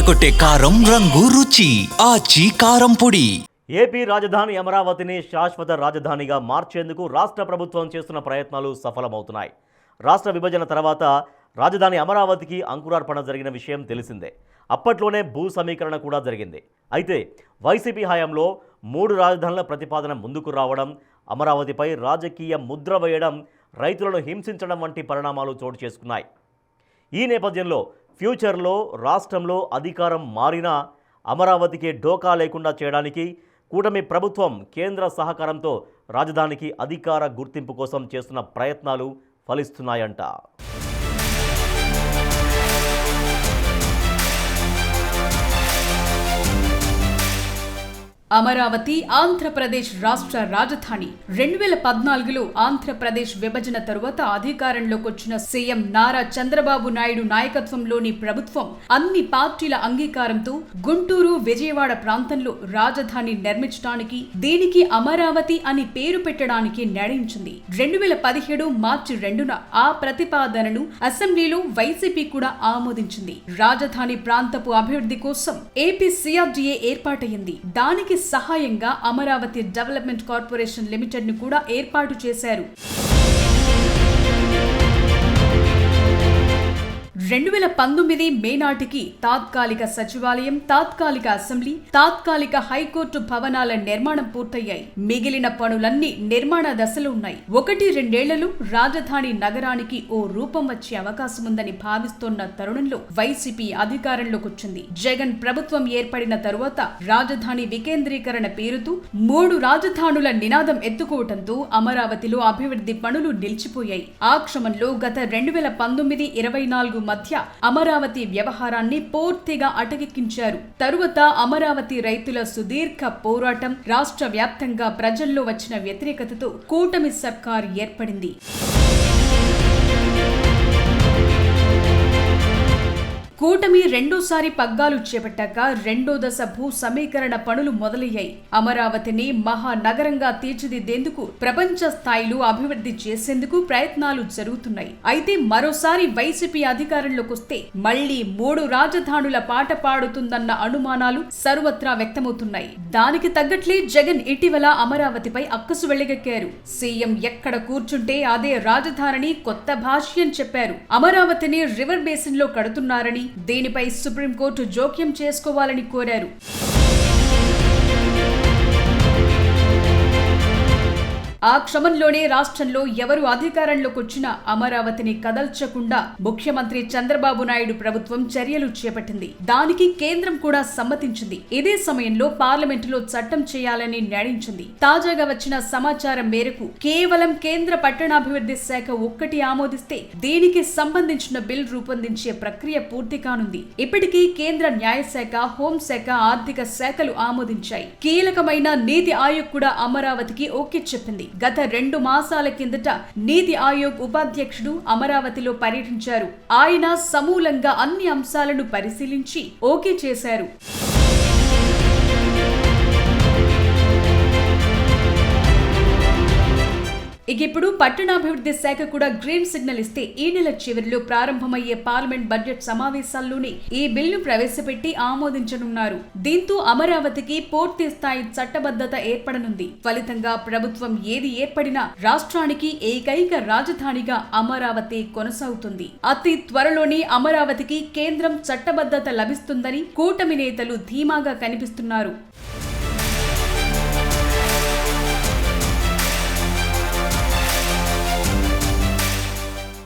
అదరకొట్టే కారం రంగు రుచి ఆచి కారం పొడి. ఏపీ రాజధాని అమరావతిని శాశ్వత రాజధానిగా మార్చేందుకు రాష్ట్ర ప్రభుత్వం చేస్తున్న ప్రయత్నాలు సఫలమవుతున్నాయి. రాష్ట్ర విభజన తర్వాత రాజధాని అమరావతికి అంకురార్పణ జరిగిన విషయం తెలిసిందే. అప్పట్లోనే భూ సమీకరణ కూడా జరిగింది. అయితే వైసీపీ హయాంలో 3 రాజధానుల ప్రతిపాదన ముందుకు రావడం, అమరావతిపై రాజకీయ ముద్ర వేయడం, రైతులను హింసించడం వంటి పరిణామాలు చోటు చేసుకున్నాయి. ఈ నేపథ్యంలో ఫ్యూచర్లో రాష్ట్రంలో అధికారం మారినా అమరావతికి ఢోకా లేకుండా చేయడానికి కూటమి ప్రభుత్వం కేంద్ర సహకారంతో రాజధానికి అధికార గుర్తింపు కోసం చేస్తున్న ప్రయత్నాలు ఫలిస్తున్నాయంట. అమరావతి ఆంధ్రప్రదేశ్ రాష్ట్ర రాజధాని. 2014లో ఆంధ్రప్రదేశ్ విభజన తరువాత అధికారంలోకి వచ్చిన సీఎం నారా చంద్రబాబు నాయుడు నాయకత్వంలోని ప్రభుత్వం అన్ని పార్టీల అంగీకారంతో గుంటూరు, విజయవాడ ప్రాంతంలో రాజధాని నిర్మించడానికి, దీనికి అమరావతి అని పేరు పెట్టడానికి నిర్ణయించింది. 2017 మార్చి 2న ఆ ప్రతిపాదనను అసెంబ్లీలో వైసీపీ కూడా ఆమోదించింది. రాజధాని ప్రాంతపు అభివృద్ధి కోసం ఏపీ CRDA ఏర్పాటైంది. దానికి సహాయంగా అమరావతి డెవలప్మెంట్ కార్పొరేషన్ లిమిటెడ్ ను కూడా ఏర్పాటు చేశారు. 2019 మే నాటికి తాత్కాలిక సచివాలయం, తాత్కాలిక అసెంబ్లీ, తాత్కాలిక హైకోర్టు భవనాల నిర్మాణం పూర్తయ్యాయి. మిగిలిన పనులన్నీ నిర్మాణ దశలో ఉన్నాయి. 1-2 ఏళ్లలో రాజధాని నగరానికి ఓ రూపం వచ్చే అవకాశం ఉందని భావిస్తోన్న తరుణంలో వైసీపీ అధికారంలోకి వచ్చింది. జగన్ ప్రభుత్వం ఏర్పడిన తరువాత రాజధాని వికేంద్రీకరణ పేరుతో 3 రాజధానుల నినాదం ఎత్తుకోవడంతో అమరావతిలో అభివృద్ధి పనులు నిలిచిపోయాయి. ఆ క్రమంలో గత 2019-24 మధ్య అమరావతి వ్యవహారాన్ని పూర్తిగా అటకెక్కించారు. తరువాత అమరావతి రైతుల సుదీర్ఘ పోరాటం, రాష్ట్ర వ్యాప్తంగా ప్రజల్లో వచ్చిన వ్యతిరేకతతో కూటమి సర్కార్ ఏర్పడింది. కూటమి రెండోసారి పగ్గాలు చేపట్టాక రెండో దశ భూ సమీకరణ పనులు మొదలయ్యాయి. అమరావతిని మహానగరంగా తీర్చిదిద్దేందుకు ప్రపంచ స్థాయిలో అభివృద్ధి చేసేందుకు ప్రయత్నాలు జరుగుతున్నాయి. అయితే మరోసారి వైసీపీ అధికారంలోకి వస్తే మళ్లీ 3 రాజధానుల పాట పాడుతుందన్న అనుమానాలు సర్వత్రా వ్యక్తమవుతున్నాయి. దానికి తగ్గట్లే జగన్ ఇటీవల అమరావతిపై అక్కసు వెళ్లిగక్కారు. సీఎం ఎక్కడ కూర్చుంటే అదే రాజధానిని కొత్త భాష్యం చెప్పారు. అమరావతిని రివర్ బేసిన్ లో కడుతున్నారని, దీనిపై సుప్రీంకోర్టు జోక్యం చేసుకోవాలని కోరారు. ఆ క్రమంలోనే రాష్ట్రంలో ఎవరు అధికారంలోకి వచ్చినా అమరావతిని కదల్చకుండా ముఖ్యమంత్రి చంద్రబాబు నాయుడు ప్రభుత్వం చర్యలు చేపట్టింది. దానికి కేంద్రం కూడా సమ్మతించింది. ఇదే సమయంలో పార్లమెంటులో చట్టం చేయాలని నిర్ణయించింది. తాజాగా వచ్చిన సమాచారం మేరకు కేవలం కేంద్ర పట్టణాభివృద్ధి శాఖ ఒక్కటి ఆమోదిస్తే దీనికి సంబంధించిన బిల్ రూపొందించే ప్రక్రియ పూర్తి కానుంది. ఇప్పటికీ కేంద్ర న్యాయశాఖ, హోంశాఖ, ఆర్థిక శాఖలు ఆమోదించాయి. కీలకమైన నీతి ఆయోగ్ కూడా అమరావతికి ఓకే చెప్పింది. గత 2 మాసాల కిందట నీతి ఆయోగ్ ఉపాధ్యక్షుడు అమరావతిలో పర్యటించారు. ఆయన సమూలంగా అన్ని అంశాలను పరిశీలించి ఓకే చేశారు. ఇప్పుడు పట్టణాభివృద్ధి శాఖ కూడా గ్రీన్ సిగ్నల్ ఇస్తే ఈ నెల చివరిలో ప్రారంభమయ్యే పార్లమెంట్ బడ్జెట్ సమావేశాల్లోనే ఈ బిల్లు ప్రవేశపెట్టి ఆమోదించనున్నారు. దీంతో అమరావతికి పూర్తి స్థాయి చట్టబద్ధత ఏర్పడనుంది. ఫలితంగా ప్రభుత్వం ఏది ఏర్పడినా రాష్ట్రానికి ఏకైక రాజధానిగా అమరావతి కొనసాగుతుంది. అతి త్వరలోనే అమరావతికి కేంద్రం చట్టబద్ధత లభిస్తుందని కూటమి నేతలు ధీమాగా కనిపిస్తున్నారు.